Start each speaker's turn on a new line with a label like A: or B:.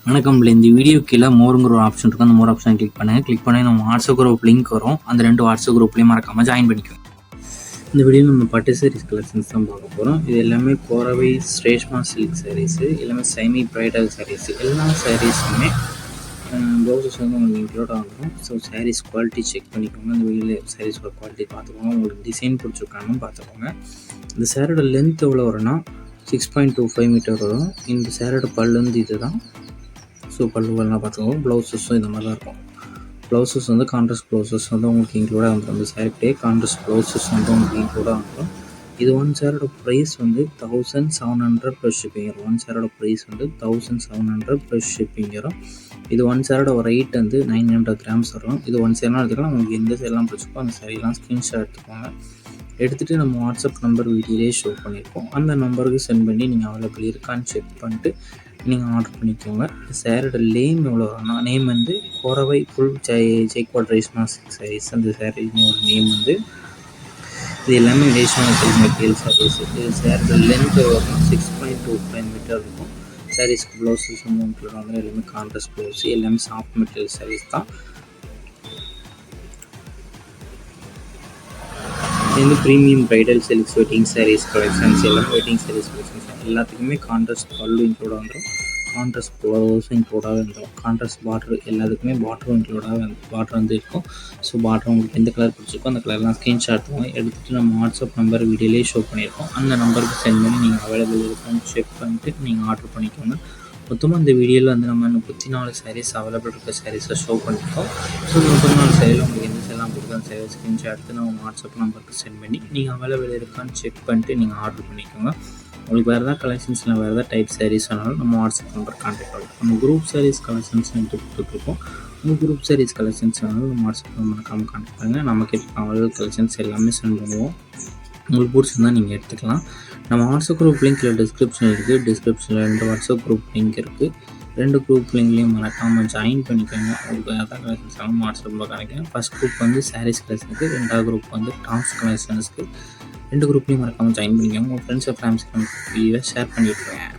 A: வணக்கம். இந்த வீடியோ கீழே மோருங்கிற ஒரு ஆப்ஷன் இருக்கும். அந்த மோர் ஆப்ஷனை கிளிக் பண்ணி நம்ம வாட்ஸ்அப் குரூப் லிங்க் வரும். அந்த 2 வாட்ஸ்அப் குரூப்லேயும் மறக்காமல் ஜாயின் பண்ணிக்கோங்க. இந்த வீடியோவில் நம்ம பட்டு சாரீஸ் கலெக்ஷன்ஸ் தான் பார்க்க போகிறோம். இது எல்லாமே கோரவை ரேஷ்மா சில்க் சாரீஸு, எல்லாமே செமி ப்ரைடல் சாரீஸு. எல்லா சாரீஸுமே ப்ளவுசஸ் வந்து உங்களுக்கு இன்க்ளூட் ஆகும். ஸோ சாரீஸ் குவாலிட்டி செக் பண்ணிக்கோங்க. இந்த வீடியோவில் சாரீஸோட குவாலிட்டி பார்த்துக்கோங்க. உங்களுக்கு டிசைன் பிடிச்சிருக்கான்னு பார்த்துக்கோங்க. இந்த சாரோட லென்த் எவ்வளோ வரும்னா 6.25 மீட்டர் வரும். இந்த சாரோட பல்லு வந்து இது தான். ஸோ பல்லுவெல்லாம் பார்த்துக்கோங்க. ப்ளவுசஸும் இந்த மாதிரி தான் இருக்கும். ப்ளவுசஸ் வந்து கான்ட்ராஸ்ட் ப்ளவுசஸ் வந்து உங்களுக்கு இன்க்ளூடாக வந்துடும். இந்த சாரிக்கிட்டே கான்ட்ராஸ்ட் ப்ளவுசஸ் வந்து உங்களுக்கு இன்க்ளூடாக வந்துடும். இது ஒன் சாரோட ப்ரைஸ் வந்து 1700 ப்ளஸ் ஷிப்பிங் வரும். ஒன் சாரோட ப்ரைஸ் வந்து 1700 ப்ளஸ் ஷிப்பிங் வரும். இது ஒன் சாரோட ரேட் வந்து 900 கிராம்ஸ் வரும். இது ஒன் சேரெலாம் எடுத்துக்கலாம். உங்களுக்கு எந்த சேரெலாம் பிடிச்சிக்கோ அந்த சாரிலாம் ஸ்க்ரீன்ஷாட் எடுத்துக்கோங்க. எடுத்துகிட்டு நம்ம வாட்ஸ்அப் நம்பர் வீடியோலேயே ஷோ பண்ணியிருக்கோம். அந்த நம்பருக்கு சென்ட் பண்ணி நீங்கள் அவைலபிள் இருக்கான்னு செக் பண்ணிட்டு நீங்கள் ஆர்டர் பண்ணிக்கோங்க. சாரோட நேம் எவ்வளோ வரும்னா, நேம் வந்து கோரவை ஃபுல் ஜெய்க்வாட் ரேஷ்மா சில்க் சாரீஸ். அந்த சாரீனோட நேம் வந்து இது எல்லாமே ரேஷ்மா சில்க் மெட்டீரியல் சாரீஸ். இது சாரோட லென்த் வரும் 6.25 மீட்டர் இருக்கும். சாரீஸ்க்கு ப்ளவுஸஸ் வந்து இன்க்ளூட் ஆகும். எல்லாமே கான்ட்ராஸ்ட் ப்ளவுஸ், எல்லாமே சாஃப்ட் மெட்டீரியல் சாரீஸ் தான். இது premium bridal silks wedding saris collections, எல்லாமே வெட்டிங் சாரீஸ் கலெக்ஷன்ஸ் எல்லாத்துக்குமே கான்ட்ராஸ்ட் பல்லு இன்க்ளூட் வந்துடும். கான்ட்ராஸ்ட் ப்ளவுஸும் இன்க்ளூடாக வந்துடும். கான்ட்ராஸ்ட் பார்டர் எல்லாத்துக்குமே பார்டரும் இன்க்ளூடாக பார்டர் வந்து இருக்கும். ஸோ பார்டர் உங்களுக்கு எந்த கலர் பிடிச்சிருக்கோ அந்த கலர்லாம் ஸ்க்ரீன்ஷாட் எடுத்துகிட்டு நம்ம வாட்ஸ்அப் நம்பர் வீடியோலேயே ஷோ பண்ணியிருக்கோம். அந்த நம்பருக்கு சென்ட் பண்ணி நீங்கள் அவைலபிள் இருக்கான்னு செக் பண்ணிட்டு நீங்கள் ஆர்டர் பண்ணிக்கோங்க. மொத்தமாக இந்த வீடியோவில் வந்து நம்ம 34 சாரீஸ் அவைலபிள் இருக்க சாரீஸை ஷோ பண்ணியிருக்கோம். ஸோ 34 சாரியில் உங்களுக்கு எந்த சேலாம் பிடிக்கும் அந்த சாரீ ஸ்க்ரீன்ஷாட் எடுத்து நம்ம வாட்ஸ்அப் நம்பருக்கு சென்ட் பண்ணி நீங்கள் அவைலபிள் இருக்கான்னு செக் பண்ணிட்டு நீங்கள் ஆர்டர் பண்ணிக்கோங்க. உங்களுக்கு வேறு ஏதாவது கலெக்ஷன்ஸில் வேறு ஏதாவது டைப் சாரீஸ் வேணாலும் நம்ம வாட்ஸ்அப் நம்பர் கான்டாக்ட் பண்ணலாம். நம்ம குரூப் சாரீஸ் கலெக்ஷன்ஸ் எடுத்து கொடுத்துட்ருக்கோம். உங்கள் குரூப் சாரீஸ் கலெக்ஷன்ஸ் வேணாலும் நம்ம வாட்ஸ்அப் நம்பர் கான்டாக்ட் பண்ணுங்கள். நமக்கு அவைலபிள் கலெக்ஷன்ஸ் எல்லாமே சென்ட் பண்ணுவோம். உங்களுக்கு பிடிச்சிருந்தால் நீங்கள் எடுத்துக்கலாம். நம்ம வாட்ஸ்அப் குரூப் லிங்க் டிஸ்கிரிப்ஷன் இருக்குது. டிஸ்கிரிப்ஷனில் 2 வாட்ஸ்அப் குரூப் லிங்க் இருக்குது. 2 குரூப் லிங்க்லேயும் மறக்காமல் ஜாயின் பண்ணிக்கோங்க. உங்களுக்கு எதாவது கலெக்ஷன்ஸ் வாட்ஸ்அப்பில் கிடைக்கும். ஃபஸ்ட் குரூப் வந்து சாரீஸ் கலெக்ஷனுக்கு, 2வது குரூப் வந்து டாப்ஸ் கலெக்ஷன்ஸ்க்கு. 2 குரூப்லேயும் மறக்காமல் ஜாயின் பண்ணிக்கோங்க. உங்கள் ஃப்ரெண்ட்ஸ் ஃபேமிலிஸ்க்கு வீடியோவை ஷேர் பண்ணிவிட்டுருங்க.